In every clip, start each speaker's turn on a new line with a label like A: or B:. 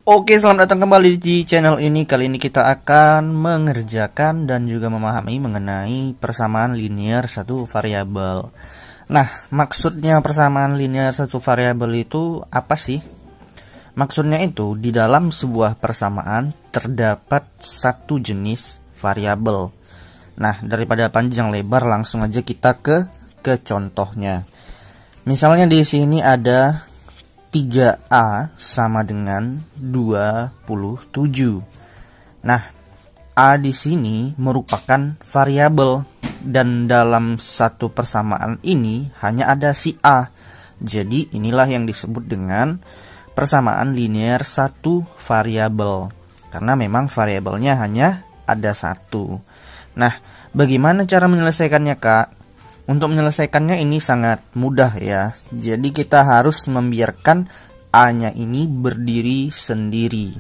A: Oke, selamat datang kembali di channel ini. Kali ini kita akan mengerjakan dan juga memahami mengenai persamaan linear satu variabel. Nah, maksudnya persamaan linear satu variabel itu apa sih? Maksudnya itu, di dalam sebuah persamaan terdapat satu jenis variabel. Nah, daripada panjang lebar, langsung aja kita ke contohnya. Misalnya di sini ada 3A sama dengan 27. Nah, A di sini merupakan variabel dan dalam satu persamaan ini hanya ada si A. Jadi inilah yang disebut dengan persamaan linear satu variabel. Karena memang variabelnya hanya ada satu. Nah, bagaimana cara menyelesaikannya, Kak? Untuk menyelesaikannya ini sangat mudah ya. Jadi kita harus membiarkan A-nya ini berdiri sendiri.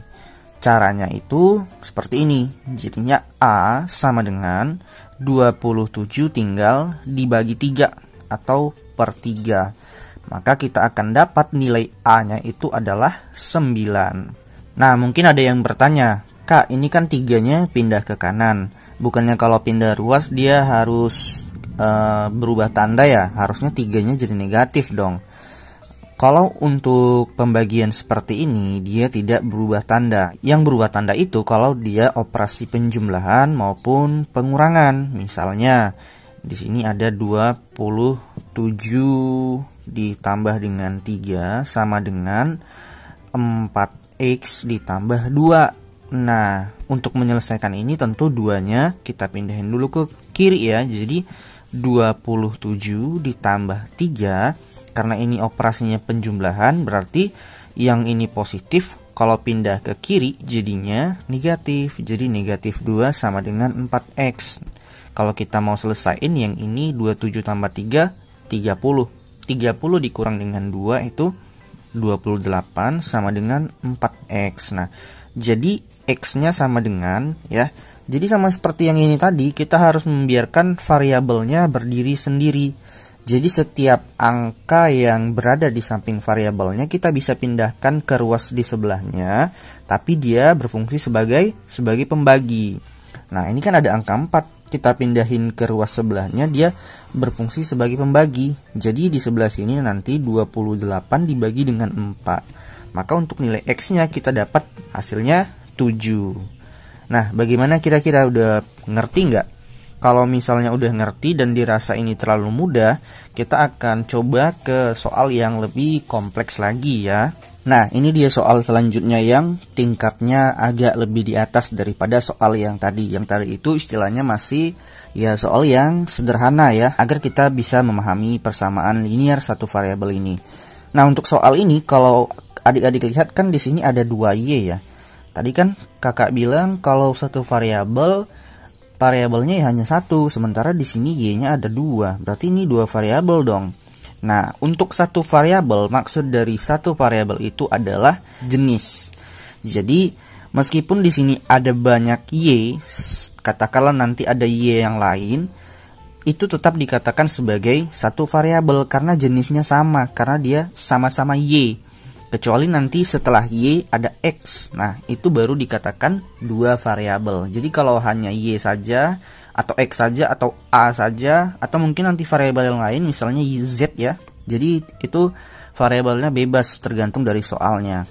A: Caranya itu seperti ini. Jadinya A sama dengan 27 tinggal dibagi 3 atau per 3. Maka kita akan dapat nilai A-nya itu adalah 9. Nah, mungkin ada yang bertanya, Kak, ini kan 3-nya pindah ke kanan. Bukannya kalau pindah ruas dia harus berubah tanda ya, harusnya 3-nya jadi negatif dong. Kalau untuk pembagian seperti ini dia tidak berubah tanda. Yang berubah tanda itu kalau dia operasi penjumlahan maupun pengurangan. Misalnya di sini ada 27 ditambah dengan 3 sama dengan 4x ditambah 2. Nah, untuk menyelesaikan ini tentu 2-nya kita pindahin dulu ke kiri ya. Jadi 27 ditambah 3, karena ini operasinya penjumlahan, berarti yang ini positif, kalau pindah ke kiri jadinya negatif. Jadi negatif 2 sama dengan 4x. Kalau kita mau selesaiin yang ini 27 tambah 3, 30. 30 dikurang dengan 2 itu 28 sama dengan 4x. Nah, jadi x-nya sama dengan ya. Jadi sama seperti yang ini tadi, kita harus membiarkan variabelnya berdiri sendiri. Jadi setiap angka yang berada di samping variabelnya kita bisa pindahkan ke ruas di sebelahnya, tapi dia berfungsi sebagai pembagi. Nah, ini kan ada angka 4, kita pindahin ke ruas sebelahnya, dia berfungsi sebagai pembagi. Jadi di sebelah sini nanti 28 dibagi dengan 4. Maka untuk nilai x-nya kita dapat hasilnya 7. Nah, bagaimana kira-kira, udah ngerti nggak? Kalau misalnya udah ngerti dan dirasa ini terlalu mudah, kita akan coba ke soal yang lebih kompleks lagi ya. Nah, ini dia soal selanjutnya yang tingkatnya agak lebih di atas daripada soal yang tadi. Yang tadi itu istilahnya masih ya soal yang sederhana ya, agar kita bisa memahami persamaan linear satu variabel ini. Nah, untuk soal ini kalau adik-adik lihat kan di sini ada 2y ya. Tadi kan kakak bilang kalau satu variabelnya hanya satu, sementara di sini y-nya ada 2. Berarti ini 2 variabel dong. Nah, untuk satu variabel, maksud dari satu variabel itu adalah jenis. Jadi, meskipun di sini ada banyak y, katakanlah nanti ada y yang lain, itu tetap dikatakan sebagai satu variabel karena jenisnya sama, karena dia sama-sama y. Kecuali nanti setelah y ada x. Nah, itu baru dikatakan 2 variabel. Jadi kalau hanya y saja, atau x saja, atau a saja, atau mungkin nanti variabel yang lain, misalnya z ya. Jadi itu variabelnya bebas tergantung dari soalnya.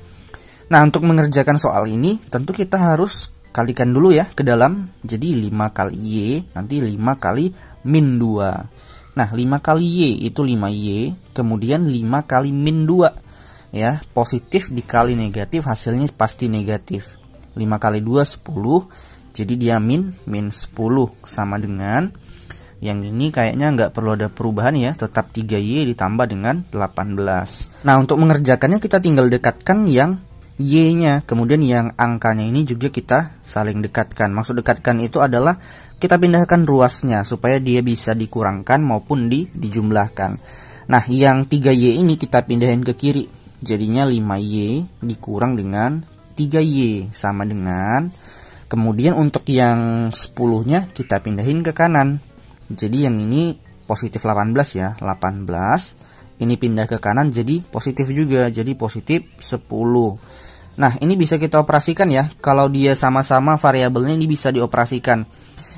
A: Nah, untuk mengerjakan soal ini tentu kita harus kalikan dulu ya ke dalam. Jadi 5 kali y, nanti 5 kali min 2. Nah, 5 kali y itu 5y, kemudian 5 kali min 2. Ya, positif dikali negatif hasilnya pasti negatif. 5 kali 2 10. Jadi dia min 10 sama dengan yang ini kayaknya nggak perlu ada perubahan ya, tetap 3y ditambah dengan 18. Nah, untuk mengerjakannya kita tinggal dekatkan yang y-nya, kemudian yang angkanya ini juga kita saling dekatkan. Maksud dekatkan itu adalah kita pindahkan ruasnya supaya dia bisa dikurangkan maupun dijumlahkan. Nah, yang 3y ini kita pindahin ke kiri. Jadinya 5y dikurang dengan 3y sama dengan, kemudian untuk yang 10-nya kita pindahin ke kanan. Jadi yang ini positif 18 ya, 18. Ini pindah ke kanan jadi positif juga, jadi positif 10. Nah, ini bisa kita operasikan ya. Kalau dia sama-sama variabelnya ini bisa dioperasikan.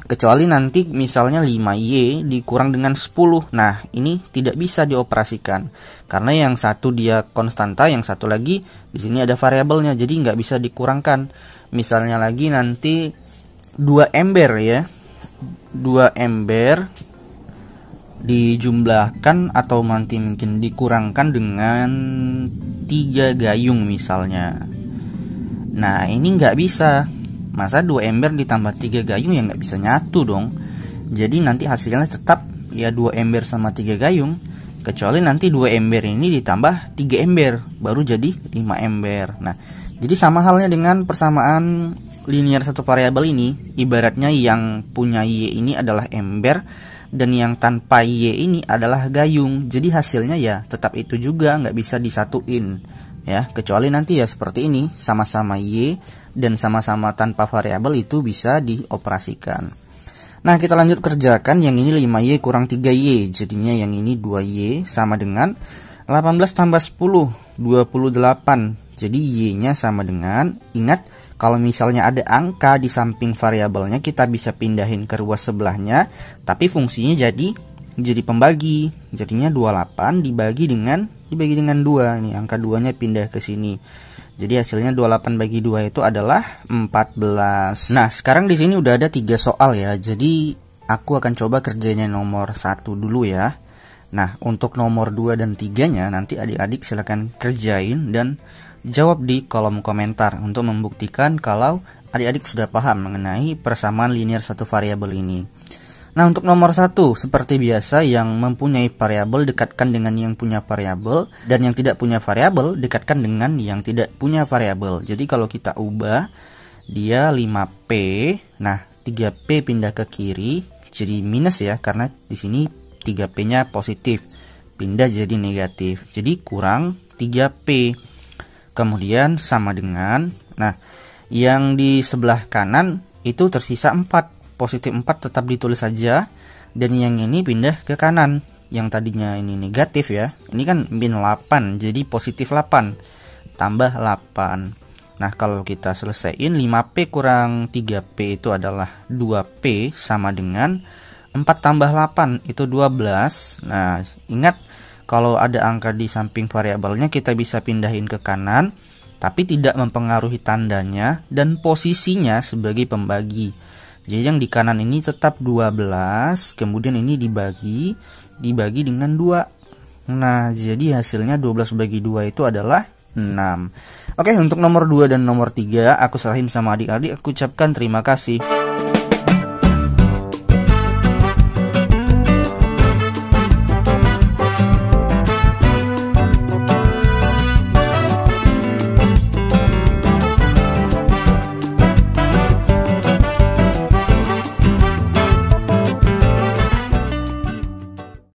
A: Kecuali nanti misalnya 5Y dikurang dengan 10. Nah, ini tidak bisa dioperasikan. Karena yang satu dia konstanta, yang satu lagi di sini ada variabelnya. Jadi nggak bisa dikurangkan. Misalnya lagi nanti 2 ember ya. 2 ember dijumlahkan atau nanti mungkin dikurangkan dengan 3 gayung misalnya. Nah, ini nggak bisa. Masa 2 ember ditambah 3 gayung ya nggak bisa nyatu dong. Jadi nanti hasilnya tetap ya 2 ember sama 3 gayung. Kecuali nanti 2 ember ini ditambah 3 ember, baru jadi 5 ember. Nah, jadi sama halnya dengan persamaan linear satu variabel ini. Ibaratnya yang punya Y ini adalah ember dan yang tanpa Y ini adalah gayung. Jadi hasilnya ya tetap itu juga, nggak bisa disatuin. Ya, kecuali nanti ya seperti ini, sama-sama Y dan sama-sama tanpa variabel itu bisa dioperasikan. Nah, kita lanjut kerjakan. Yang ini 5Y kurang 3Y, jadinya yang ini 2Y sama dengan 18 tambah 10, 28. Jadi Y-nya sama dengan, ingat kalau misalnya ada angka di samping variabelnya kita bisa pindahin ke ruas sebelahnya, tapi fungsinya jadi pembagi. Jadinya 28 dibagi dengan 2. Ini angka 2-nya pindah ke sini. Jadi hasilnya 28 bagi 2 itu adalah 14. Nah, sekarang di sini udah ada 3 soal ya. Jadi aku akan coba kerjanya nomor 1 dulu ya. Nah, untuk nomor 2 dan 3-nya nanti adik-adik silakan kerjain dan jawab di kolom komentar untuk membuktikan kalau adik-adik sudah paham mengenai persamaan linear satu variabel ini. Nah, untuk nomor 1, seperti biasa, yang mempunyai variabel dekatkan dengan yang punya variabel, dan yang tidak punya variabel dekatkan dengan yang tidak punya variabel. Jadi kalau kita ubah, dia 5P, nah 3P pindah ke kiri, jadi minus ya, karena di sini 3P-nya positif, pindah jadi negatif, jadi kurang 3P. Kemudian sama dengan, nah yang di sebelah kanan itu tersisa 4. Positif 4 tetap ditulis saja, dan yang ini pindah ke kanan. Yang tadinya ini negatif ya, ini kan min 8, jadi positif 8 tambah 8. Nah, kalau kita selesaiin 5P kurang 3P itu adalah 2P sama dengan 4 tambah 8 itu 12. Nah, ingat kalau ada angka di samping variabelnya kita bisa pindahin ke kanan, tapi tidak mempengaruhi tandanya dan posisinya sebagai pembagi. Jadi yang di kanan ini tetap 12, kemudian ini dibagi dengan 2. Nah, jadi hasilnya 12 bagi 2 itu adalah 6. Oke, untuk nomor 2 dan nomor 3 aku serahin sama adik-adik, aku ucapkan terima kasih.